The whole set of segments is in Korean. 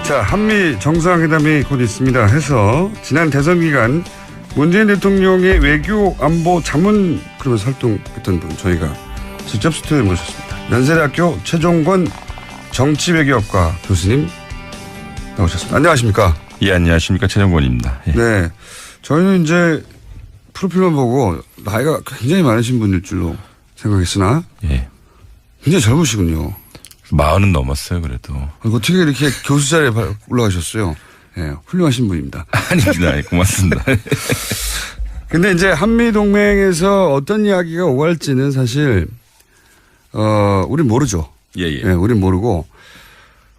자, 한미 정상회담이 곧 있습니다 해서 지난 대선 기간 문재인 대통령의 외교 안보 자문 그룹에서 활동했던 분 저희가 직접 스튜디오에 모셨습니다. 연세대학교 최종권 정치외교학과 교수님 나오셨습니다. 안녕하십니까? 예, 안녕하십니까. 최종권입니다. 예. 네. 저희는 이제 프로필만 보고 나이가 굉장히 많으신 분일 줄로 생각했으나 예. 굉장히 젊으시군요. 40은 넘었어요, 그래도. 어떻게 이렇게 교수 자리에 올라가셨어요? 예, 훌륭하신 분입니다. 아닙니다. 고맙습니다. 근데 이제 한미동맹에서 어떤 이야기가 오갈지는 사실, 우린 모르죠. 예, 예. 예, 우린 모르고.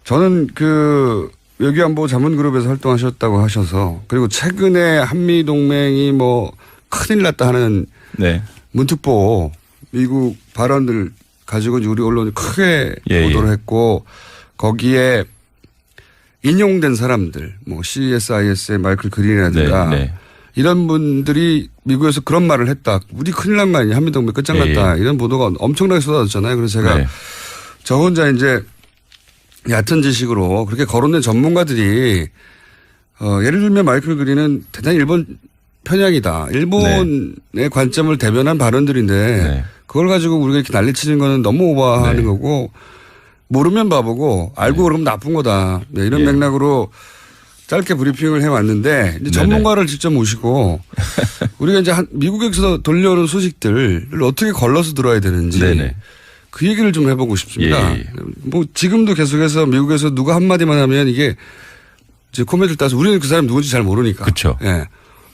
저는 외교안보 자문그룹에서 활동하셨다고 하셔서, 그리고 최근에 한미동맹이 뭐 큰일 났다 하는 네. 문특보 미국 발언들 가지고 우리 언론이 크게 보도를 했고, 거기에 인용된 사람들, 뭐 CSIS의 마이클 그린이라든가 네. 이런 분들이 미국에서 그런 말을 했다. 우리 큰일 난 거 아니냐. 한미동맹 끝장났다. 이런 보도가 엄청나게 쏟아졌잖아요. 그래서 제가 저 혼자 이제 얕은 지식으로 그렇게 거론된 전문가들이 예를 들면 마이클 그린은 대단히 일본 편향이다. 일본의 관점을 대변한 발언들인데 그걸 가지고 우리가 이렇게 난리치는 거는 너무 오버하는 거고 모르면 바보고 알고 그러면 나쁜 거다. 네, 이런 맥락으로 짧게 브리핑을 해왔는데 이제 전문가를 직접 모시고 우리가 이제 미국에서 돌려오는 소식들을 어떻게 걸러서 들어야 되는지 그 얘기를 좀 해보고 싶습니다. 뭐 지금도 계속해서 미국에서 누가 한마디만 하면 이게 이제 코멘트를 따서 우리는 그 사람이 누군지 잘 모르니까. 그렇죠. 예.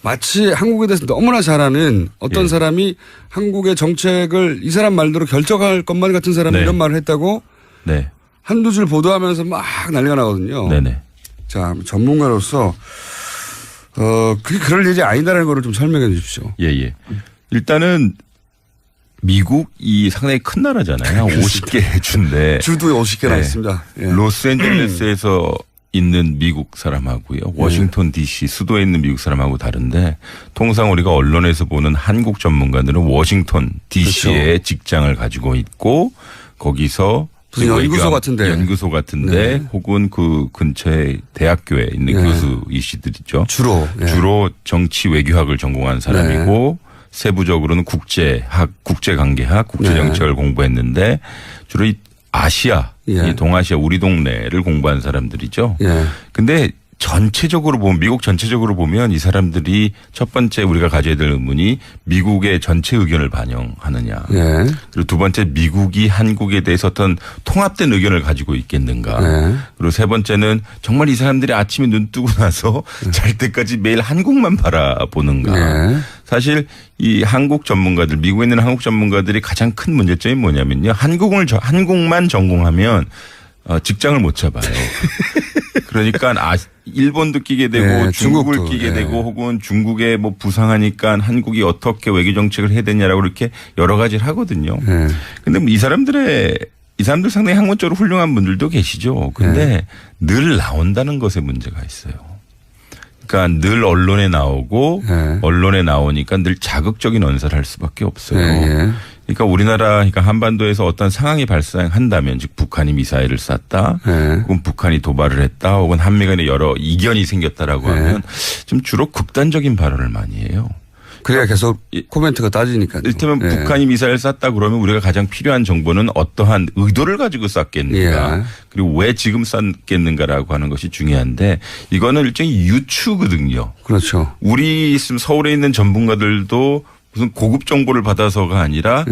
마치 한국에 대해서 너무나 잘 아는 어떤 사람이 한국의 정책을 이 사람 말대로 결정할 것만 같은 사람이 이런 말을 했다고 한두 줄 보도하면서 막 난리가 나거든요. 자, 전문가로서 그게 그럴 일이 아니다라는 거를 좀 설명해 주십시오. 예. 일단은 미국이 상당히 큰 나라잖아요. 50개 주인데. 주도에 50개나 있습니다. 예. 로스앤젤레스에서 있는 미국 사람하고요. 워싱턴 DC 수도에 있는 미국 사람하고 다른데 통상 우리가 언론에서 보는 한국 전문가들은 워싱턴 DC에 직장을 가지고 있고 거기서 연구소 같은데 혹은 그 근처에 대학교에 있는 교수이시들이죠. 주로 정치 외교학을 전공한 사람이고 세부적으로는 국제학, 국제관계학, 국제정책을 공부했는데 주로 이 아시아, 이 동아시아 우리 동네를 공부한 사람들이죠. 근데 전체적으로 보면 미국 전체적으로 보면 이 사람들이 첫 번째 우리가 가져야 될 의문이 미국의 전체 의견을 반영하느냐. 그리고 두 번째 미국이 한국에 대해서 어떤 통합된 의견을 가지고 있겠는가. 그리고 세 번째는 정말 이 사람들이 아침에 눈 뜨고 나서 잘 때까지 매일 한국만 바라보는가. 사실 이 한국 전문가들 미국에 있는 한국 전문가들이 가장 큰 문제점이 뭐냐면요. 한국만 전공하면 직장을 못 잡아요. 그러니까 일본도 끼게 되고 중국을 끼게 되고 혹은 중국에 뭐 부상하니까 한국이 어떻게 외교 정책을 해야 되냐라고 이렇게 여러 가지를 하거든요. 근데 이 사람들 상당히 학문적으로 훌륭한 분들도 계시죠. 근데 늘 나온다는 것에 문제가 있어요. 그러니까 늘 언론에 나오고 언론에 나오니까 늘 자극적인 언사를 할 수밖에 없어요. 그러니까 그러니까 한반도에서 어떤 상황이 발생한다면 즉 북한이 미사일을 쐈다 혹은 북한이 도발을 했다 혹은 한미 간에 여러 이견이 생겼다라고 하면 좀 주로 극단적인 발언을 많이 해요. 그래야 계속 코멘트가 따지니까요. 이를테면 북한이 미사일을 쐈다 그러면 우리가 가장 필요한 정보는 어떠한 의도를 가지고 쐈겠는가 그리고 왜 지금 쐈겠는가라고 하는 것이 중요한데 이거는 일종의 유추거든요. 그렇죠. 우리 있으면 서울에 있는 전문가들도 무슨 고급 정보를 받아서가 아니라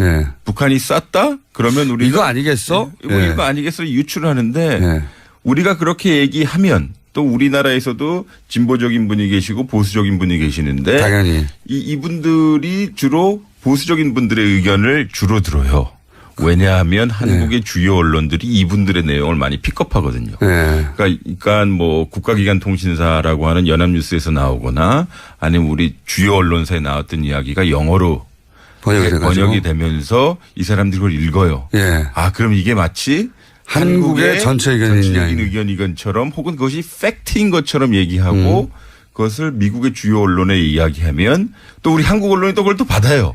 북한이 쐈다? 그러면 우리가 이거 아니겠어? 이거 아니겠어? 유추를 하는데 우리가 그렇게 얘기하면 또 우리나라에서도 진보적인 분이 계시고 보수적인 분이 계시는데 당연히 이분들이 주로 보수적인 분들의 의견을 주로 들어요. 왜냐하면 한국의 주요 언론들이 이분들의 내용을 많이 픽업하거든요. 그러니까 뭐 국가기관 통신사라고 하는 연합뉴스에서 나오거나 아니면 우리 주요 언론사에 나왔던 이야기가 영어로 번역이 되면서 이 사람들이 그걸 읽어요. 아 그럼 이게 마치 한국의 전체 의견인 의견이건처럼 혹은 그것이 팩트인 것처럼 얘기하고 그것을 미국의 주요 언론에 이야기하면 또 우리 한국 언론이 또 그걸 또 받아요.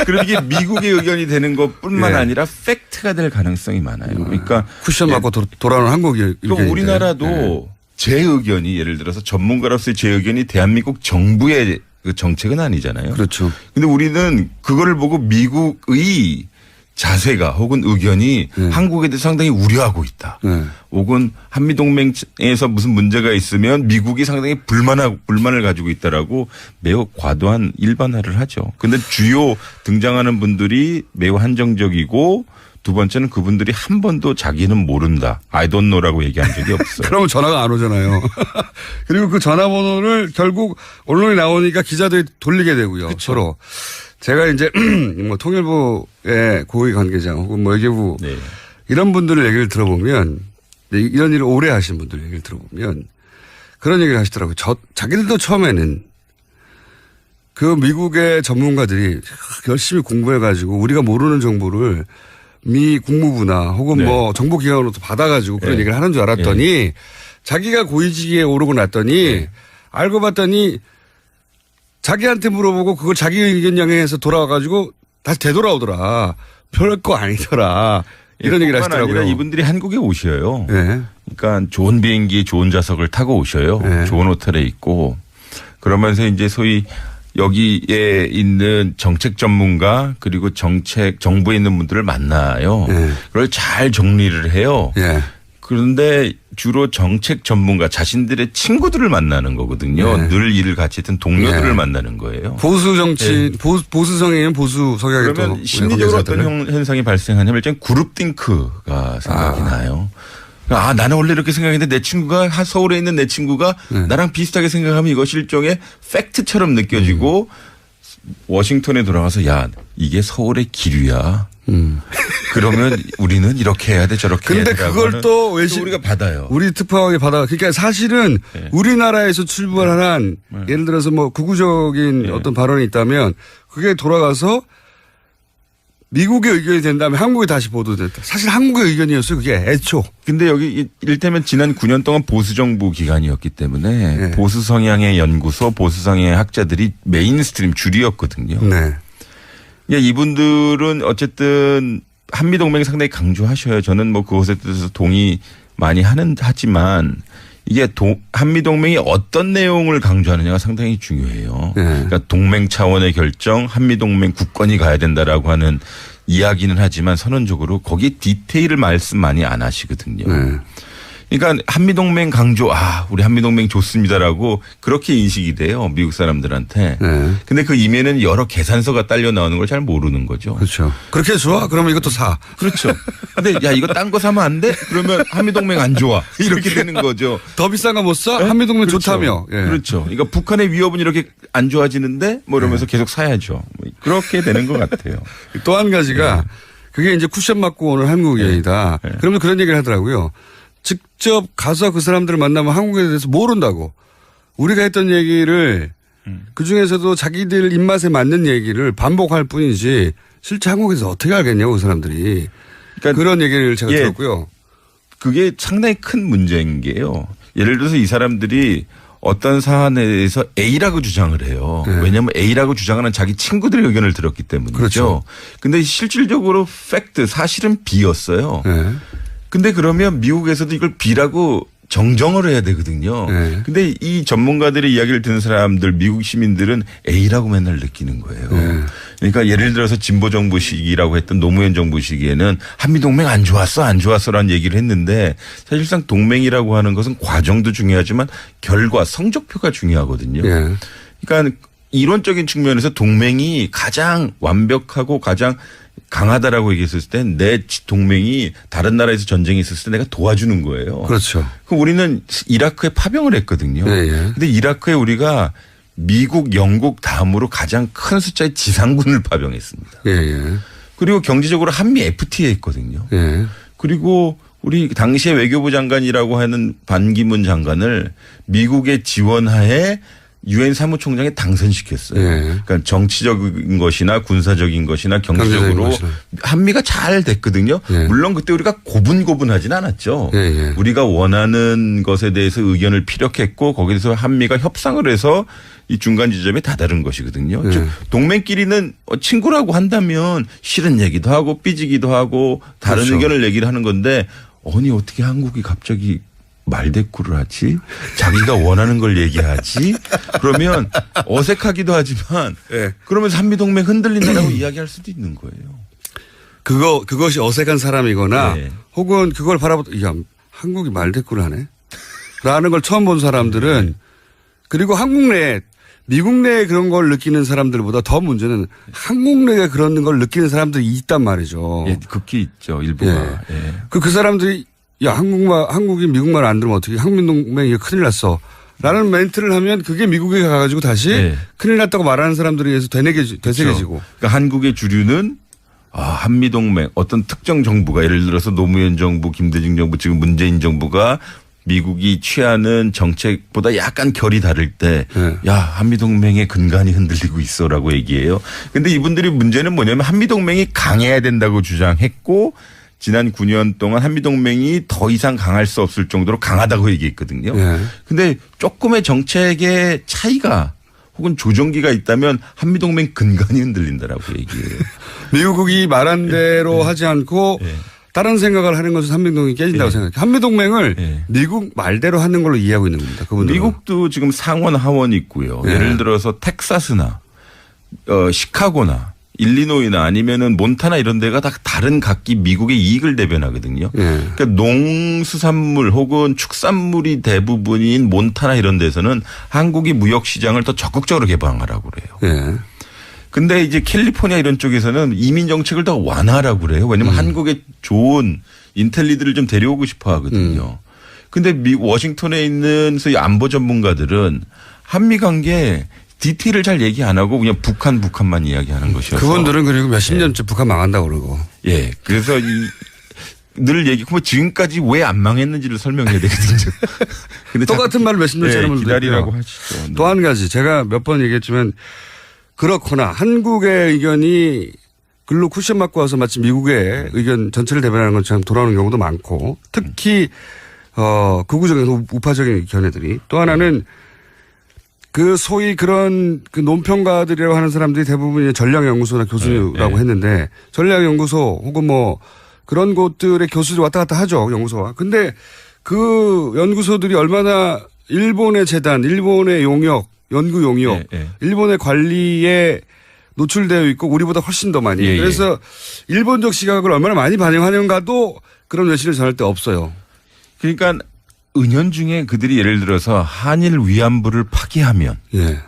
그럼 이게 미국의 의견이 되는 것뿐만 아니라 팩트가 될 가능성이 많아요. 그러니까 쿠션 맞고 돌아오는 한국 의견인데. 또 우리나라도 제 의견이 예를 들어서 전문가로서의 제 의견이 대한민국 정부의 그 정책은 아니잖아요. 그렇죠. 근데 우리는 그거를 보고 미국의 자세가 혹은 의견이 한국에 대해서 상당히 우려하고 있다. 혹은 한미동맹에서 무슨 문제가 있으면 미국이 상당히 불만을 가지고 있다라고 매우 과도한 일반화를 하죠. 근데 주요 등장하는 분들이 매우 한정적이고 두 번째는 그분들이 한 번도 자기는 모른다. I don't know라고 얘기한 적이 없어요. 그러면 전화가 안 오잖아요. 그리고 그 전화번호를 결국 언론에 나오니까 기자들이 돌리게 되고요. 그렇죠. 서로. 제가 이제 뭐 통일부의 고위 관계자 혹은 뭐 외교부 이런 분들의 얘기를 들어보면 이런 일을 오래 하신 분들 얘기를 들어보면 그런 얘기를 하시더라고요. 자기들도 처음에는 그 미국의 전문가들이 열심히 공부해가지고 우리가 모르는 정보를 미 국무부나 혹은 뭐 정보기관으로부터 받아가지고 그런 얘기를 하는 줄 알았더니 자기가 고위직에 오르고 났더니 알고 봤더니 자기한테 물어보고 그걸 자기 의견 양해해서 돌아와가지고 다시 되돌아오더라. 별거 아니더라. 이런 얘기를 하시더라고요. 아니라 이분들이 한국에 오셔요. 그러니까 좋은 비행기 좋은 좌석을 타고 오셔요. 좋은 호텔에 있고 그러면서 이제 소위 여기에 있는 정책 전문가 그리고 정부에 있는 분들을 만나요. 그걸 잘 정리를 해요. 그런데 주로 정책 전문가 자신들의 친구들을 만나는 거거든요. 늘 일을 같이 했던 동료들을 만나는 거예요. 보수 정치, 보수 성향이면 보수 성향이 그러면 심리적으로 어떤 현상이 발생하냐면 일단 그룹 띵크가 생각이 나요. 아, 나는 원래 이렇게 생각했는데 내 친구가 서울에 있는 내 친구가 나랑 비슷하게 생각하면 이것이 일종의 팩트처럼 느껴지고 워싱턴에 돌아가서 야, 이게 서울의 기류야. 그러면 우리는 이렇게 해야 돼 저렇게 해야 돼. 근데 그걸 또 우리가 받아요. 우리 특파원이 받아. 그러니까 사실은 우리나라에서 출발한 예를 들어서 뭐 극우적인 어떤 발언이 있다면 그게 돌아가서 미국의 의견이 된다면 한국에 다시 보도됐다. 사실 한국의 의견이었어요. 그게 애초. 근데 여기 이를테면 지난 9년 동안 보수정부 기간이었기 때문에 보수 성향의 연구소, 보수 성향의 학자들이 메인스트림 줄이었거든요. 이분들은 어쨌든 한미동맹 상당히 강조하셔요. 저는 뭐 그것에 대해서 동의 많이 하지만 이게 한미동맹이 어떤 내용을 강조하느냐가 상당히 중요해요. 그러니까 동맹 차원의 결정, 한미동맹 국권이 가야 된다라고 하는 이야기는 하지만 선언적으로 거기에 디테일을 말씀 많이 안 하시거든요. 그러니까 한미동맹 강조, 우리 한미동맹 좋습니다라고 그렇게 인식이 돼요. 미국 사람들한테. 근데 그 이면에는 여러 계산서가 딸려 나오는 걸 잘 모르는 거죠. 그렇죠. 그렇게 좋아? 그러면 이것도 사. 그렇죠. 근데 야, 이거 딴 거 사면 안 돼? 그러면 한미동맹 안 좋아. 이렇게 되는 거죠. 더 비싼 거 못 사? 한미동맹 그렇죠. 좋다며. 그렇죠. 그러니까 북한의 위협은 이렇게 안 좋아지는데 뭐 이러면서 계속 사야죠. 그렇게 되는 것 같아요. 또 한 가지가 그게 이제 쿠션 맞고 오는 한국 의견이다. 그러면 그런 얘기를 하더라고요. 직접 가서 그 사람들을 만나면 한국에 대해서 모른다고. 우리가 했던 얘기를 그중에서도 자기들 입맛에 맞는 얘기를 반복할 뿐이지 실제 한국에서 어떻게 알겠냐고 그 사람들이. 그러니까 그런 얘기를 제가 들었고요. 그게 상당히 큰 문제인 게요. 예를 들어서 이 사람들이 어떤 사안에 대해서 A라고 주장을 해요. 왜냐하면 A라고 주장하는 자기 친구들의 의견을 들었기 때문이죠. 그렇죠. 근데 실질적으로 팩트 사실은 B였어요. 근데 그러면 미국에서도 이걸 B라고 정정을 해야 되거든요. 근데 이 전문가들의 이야기를 듣는 사람들, 미국 시민들은 A라고 맨날 느끼는 거예요. 그러니까 예를 들어서 진보 정부 시기라고 했던 노무현 정부 시기에는 한미동맹 안 좋았어라는 얘기를 했는데 사실상 동맹이라고 하는 것은 과정도 중요하지만 결과, 성적표가 중요하거든요. 그러니까 이론적인 측면에서 동맹이 가장 완벽하고 가장 강하다라고 얘기했을 때 내 동맹이 다른 나라에서 전쟁이 있었을 때 내가 도와주는 거예요. 그렇죠. 그럼 우리는 이라크에 파병을 했거든요. 근데 이라크에 우리가 미국, 영국 다음으로 가장 큰 숫자의 지상군을 파병했습니다. 그리고 경제적으로 한미 FTA 했거든요. 그리고 우리 당시에 외교부 장관이라고 하는 반기문 장관을 미국의 지원하에 유엔 사무총장에 당선시켰어요. 네. 그러니까 정치적인 것이나 군사적인 것이나 경제적으로 한미가 잘 됐거든요. 네. 물론 그때 우리가 고분고분하진 않았죠. 네. 우리가 원하는 것에 대해서 의견을 피력했고 거기서 한미가 협상을 해서 이 중간 지점에 다다른 것이거든요. 네. 즉 동맹끼리는 친구라고 한다면 싫은 얘기도 하고 삐지기도 하고 다른 그렇죠. 의견을 얘기를 하는 건데 아니 어떻게 한국이 갑자기 말대꾸를 하지? 자기가 원하는 걸 얘기하지? 그러면 어색하기도 하지만 네. 그러면서 한미동맹 흔들린다라고 이야기할 수도 있는 거예요. 그것이 어색한 사람이거나 네. 혹은 그걸 바라보다 야, 한국이 말대꾸를 하네? 라는 걸 처음 본 사람들은 그리고 한국 내에 미국 내에 그런 걸 느끼는 사람들보다 더 문제는 한국 내에 그런 걸 느끼는 사람들이 있단 말이죠. 예, 극히 있죠. 일부가. 예. 예. 그 사람들이 야, 한국이 미국말 안 들으면 어떻게 한민동맹이 큰일 났어. 라는 멘트를 하면 그게 미국에 가가지고 다시 네. 큰일 났다고 말하는 사람들에 의해서 되새겨지고. 그렇죠. 그러니까 한국의 주류는 한미동맹 어떤 특정 정부가 예를 들어서 노무현 정부, 김대중 정부, 지금 문재인 정부가 미국이 취하는 정책보다 약간 결이 다를 때, 야, 한미동맹의 근간이 흔들리고 있어라고 얘기해요. 근데 이분들이 문제는 뭐냐면 한미동맹이 강해야 된다고 주장했고 지난 9년 동안 한미동맹이 더 이상 강할 수 없을 정도로 강하다고 얘기했거든요. 근데 조금의 정책의 차이가 혹은 조정기가 있다면 한미동맹 근간이 흔들린다라고 얘기해요. 미국이 말한 대로 하지 않고 다른 생각을 하는 것은 한미동맹이 깨진다고 생각해요. 한미동맹을 미국 말대로 하는 걸로 이해하고 있는 겁니다. 그분들은. 미국도 지금 상원 하원이 있고요. 예를 들어서 텍사스나 시카고나 일리노이나 아니면은 몬타나 이런 데가 다 다른 각기 미국의 이익을 대변하거든요. 그러니까 농수산물 혹은 축산물이 대부분인 몬타나 이런 데서는 한국이 무역 시장을 더 적극적으로 개방하라고 그래요. 근데 이제 캘리포니아 이런 쪽에서는 이민 정책을 더 완화하라고 그래요. 왜냐하면 한국에 좋은 인텔리들을 좀 데려오고 싶어 하거든요. 근데 워싱턴에 있는 소위 안보 전문가들은 한미 관계 디테일을 잘 얘기 안 하고 그냥 북한만 이야기하는 것이어서. 그분들은 그리고 몇십 년째 북한 망한다고 그러고. 예. 그래서 늘 얘기하고 지금까지 왜 안 망했는지를 설명해야 되거든요. 근데 똑같은 말을 몇십 년째 하는 분들 기다리라고 하시죠. 또 한 가지 제가 몇 번 얘기했지만 그렇거나 한국의 의견이 글로 쿠션 맞고 와서 마치 미국의 의견 전체를 대변하는 것처럼 돌아오는 경우도 많고 특히 극우적인 우파적인 견해들이 또 하나는 그 소위 그런 그 논평가들이라고 하는 사람들이 대부분 전략연구소나 교수라고 했는데 전략연구소 혹은 뭐 그런 곳들의 교수들이 왔다 갔다 하죠. 연구소와. 근데 그 연구소들이 얼마나 일본의 재단, 일본의 용역, 연구 용역, 일본의 관리에 노출되어 있고 우리보다 훨씬 더 많이. 그래서 일본적 시각을 얼마나 많이 반영하는가도 그런 외신을 전할 때 없어요. 그러니까 은연중에 그들이 예를 들어서 한일 위안부를 파기하면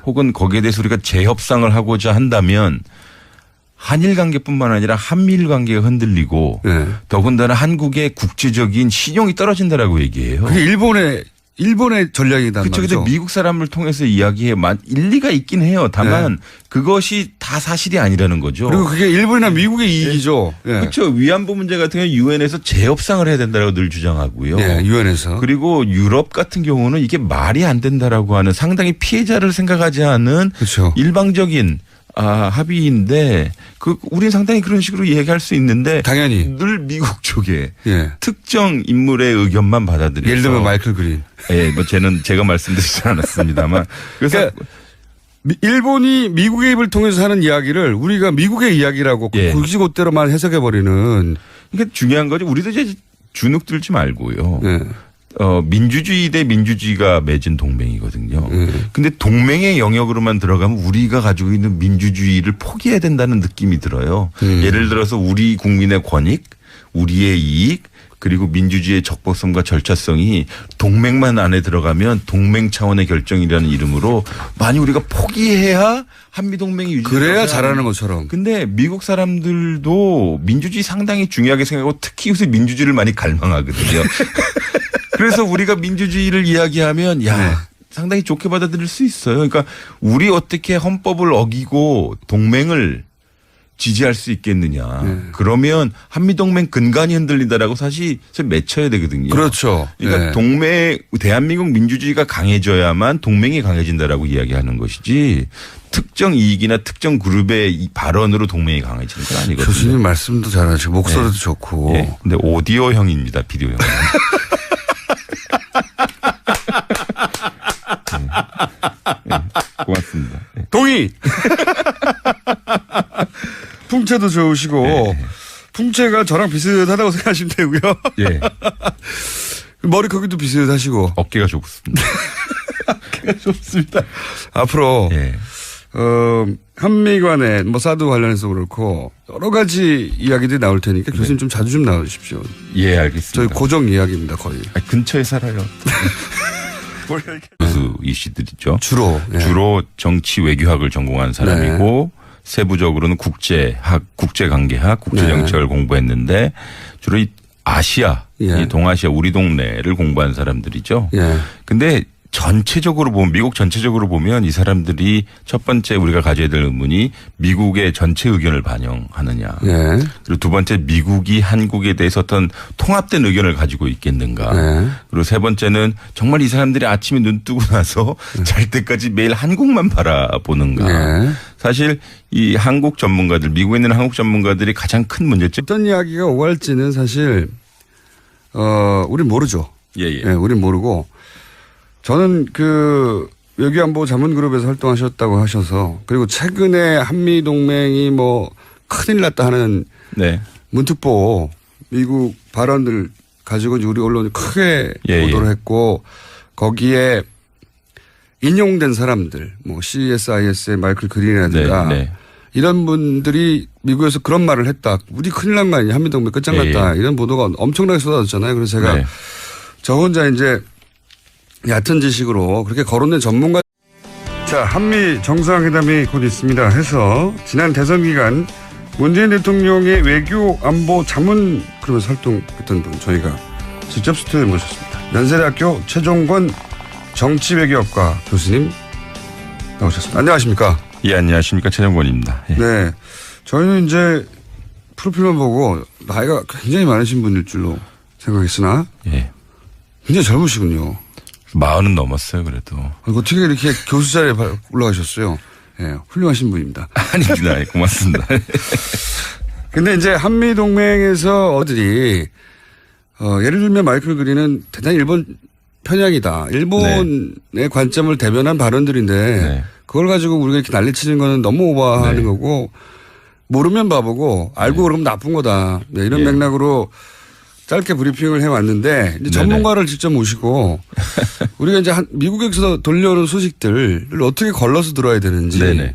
혹은 거기에 대해서 우리가 재협상을 하고자 한다면 한일 관계뿐만 아니라 한미일 관계가 흔들리고 더군다나 한국의 국제적인 신용이 떨어진다라고 얘기해요. 그게 일본의 전략이다. 그렇죠. 근데 미국 사람을 통해서 이야기해 일리가 있긴 해요. 다만 그것이 다 사실이 아니라는 거죠. 그리고 그게 일본이나 미국의 이익이죠. 그렇죠. 위안부 문제 같은 경우는 유엔에서 재협상을 해야 된다고 늘 주장하고요. 유엔에서. 그리고 유럽 같은 경우는 이게 말이 안 된다라고 하는 상당히 피해자를 생각하지 않은 일방적인 합의인데 우린 상당히 그런 식으로 얘기할 수 있는데 당연히 늘 미국 쪽에 특정 인물의 의견만 받아들여서 예를 들면 마이클 그린. 뭐 제가 말씀드리지 않았습니다만 그래서 그러니까 일본이 미국의 입을 통해서 하는 이야기를 우리가 미국의 이야기라고 굳이곧대로만 해석해 버리는. 그러니까 중요한 거죠. 우리도 이제 주눅 들지 말고요. 민주주의 대 민주주의가 맺은 동맹이거든요. 근데 동맹의 영역으로만 들어가면 우리가 가지고 있는 민주주의를 포기해야 된다는 느낌이 들어요. 예를 들어서 우리 국민의 권익, 우리의 이익, 그리고 민주주의의 적법성과 절차성이 동맹만 안에 들어가면 동맹 차원의 결정이라는 이름으로 많이 우리가 포기해야 한미동맹이 유지돼야 그래야 잘하는 것처럼. 근데 미국 사람들도 민주주의 상당히 중요하게 생각하고 특히 요새 민주주의를 많이 갈망하거든요. 그래서 우리가 민주주의를 이야기하면 상당히 좋게 받아들일 수 있어요. 그러니까 우리 어떻게 헌법을 어기고 동맹을 지지할 수 있겠느냐. 그러면 한미동맹 근간이 흔들린다라고 사실 맺혀야 되거든요. 그렇죠. 그러니까 대한민국 민주주의가 강해져야만 동맹이 강해진다라고 이야기하는 것이지 특정 이익이나 특정 그룹의 발언으로 동맹이 강해지는 건 아니거든요. 교수님 말씀도 잘하시고 목소리도 좋고. 네. 근데 오디오형입니다. 비디오형. 고맙습니다. 동의. 풍채도 좋으시고 풍채가 저랑 비슷하다고 생각하시면 되고요. 예. 머리 크기도 비슷하시고 어깨가 좋습니다. 어깨가 좋습니다. 앞으로 예. 한미 간에 뭐 사드 관련해서 그렇고 여러 가지 이야기들이 나올 테니까 교수님 좀 자주 좀 나와주십시오. 예, 알겠습니다. 저희 고정 이야기입니다 거의. 근처에 살아요. 교수 이시들이죠. 주로 정치 외교학을 전공한 사람이고 세부적으로는 국제관계학, 국제정책을 공부했는데 주로 이 아시아, 이 동아시아 우리 동네를 공부한 사람들이죠. 근데 전체적으로 보면 미국 전체적으로 보면 이 사람들이 첫 번째 우리가 가져야 될 의문이 미국의 전체 의견을 반영하느냐. 그리고 두 번째 미국이 한국에 대해서 어떤 통합된 의견을 가지고 있겠는가. 그리고 세 번째는 정말 이 사람들이 아침에 눈 뜨고 나서 잘 때까지 매일 한국만 바라보는가. 사실 이 한국 전문가들 미국에 있는 한국 전문가들이 가장 큰 문제점. 어떤 이야기가 오갈지는 사실 우린 모르죠. 우린 모르고. 저는 외교안보 자문그룹에서 활동하셨다고 하셔서 그리고 최근에 한미동맹이 뭐 큰일 났다 하는 문특보 미국 발언들 가지고 우리 언론이 크게 보도를 했고 거기에 인용된 사람들 뭐 CSIS의 마이클 그린이라든가 이런 분들이 미국에서 그런 말을 했다. 우리 큰일 난 거 아니냐. 한미동맹 끝장났다. 이런 보도가 엄청나게 쏟아졌잖아요. 그래서 제가 저 혼자 이제 얕은 지식으로 그렇게 거론된 전문가. 자, 한미 정상회담이 곧 있습니다 해서 지난 대선 기간 문재인 대통령의 외교 안보 자문 그룹에서 활동했던 분 저희가 직접 스튜디오에 모셨습니다. 연세대학교 최종권 정치외교학과 교수님 나오셨습니다. 안녕하십니까? 예, 안녕하십니까? 최종권입니다. 네. 저희는 이제 프로필만 보고 나이가 굉장히 많으신 분일 줄로 생각했으나 굉장히 젊으시군요. 40은 넘었어요, 그래도. 어떻게 이렇게 교수 자리에 올라가셨어요? 훌륭하신 분입니다. 아닙니다. 고맙습니다. 근데 이제 한미동맹에서 어들이, 예를 들면 마이클 그린은 대단히 일본 편향이다. 일본의 관점을 대변한 발언들인데, 그걸 가지고 우리가 이렇게 난리치는 거는 너무 오버하는 거고, 모르면 바보고, 알고 그러면 나쁜 거다. 이런 맥락으로 짧게 브리핑을 해왔는데 이제 전문가를 직접 모시고 우리가 이제 미국에서 돌려오는 소식들을 어떻게 걸러서 들어야 되는지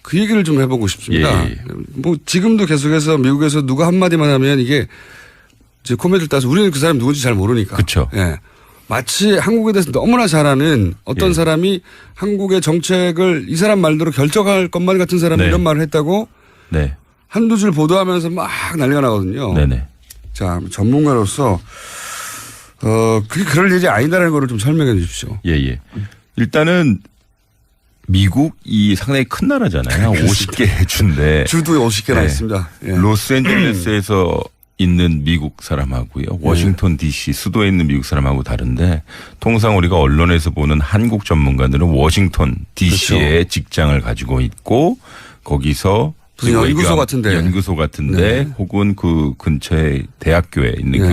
그 얘기를 좀 해보고 싶습니다. 뭐 지금도 계속해서 미국에서 누가 한마디만 하면 이게 이제 코미디를 따서 우리는 그 사람이 누군지 잘 모르니까. 그렇죠. 마치 한국에 대해서 너무나 잘 아는 어떤 사람이 한국의 정책을 이 사람 말대로 결정할 것만 같은 사람이 이런 말을 했다고 한두 줄 보도하면서 막 난리가 나거든요. 자, 전문가로서, 그게 그럴 일이 아니다라는 거를 좀 설명해 주십시오. 일단은 미국이 상당히 큰 나라잖아요. 50개 주인데. 주도 50개나 있습니다. 로스앤젤레스에서 있는 미국 사람하고요. 워싱턴 DC 수도에 있는 미국 사람하고 다른데 통상 우리가 언론에서 보는 한국 전문가들은 워싱턴 DC에 직장을 가지고 있고 거기서 연구소 같은데 혹은 그 근처에 대학교에 있는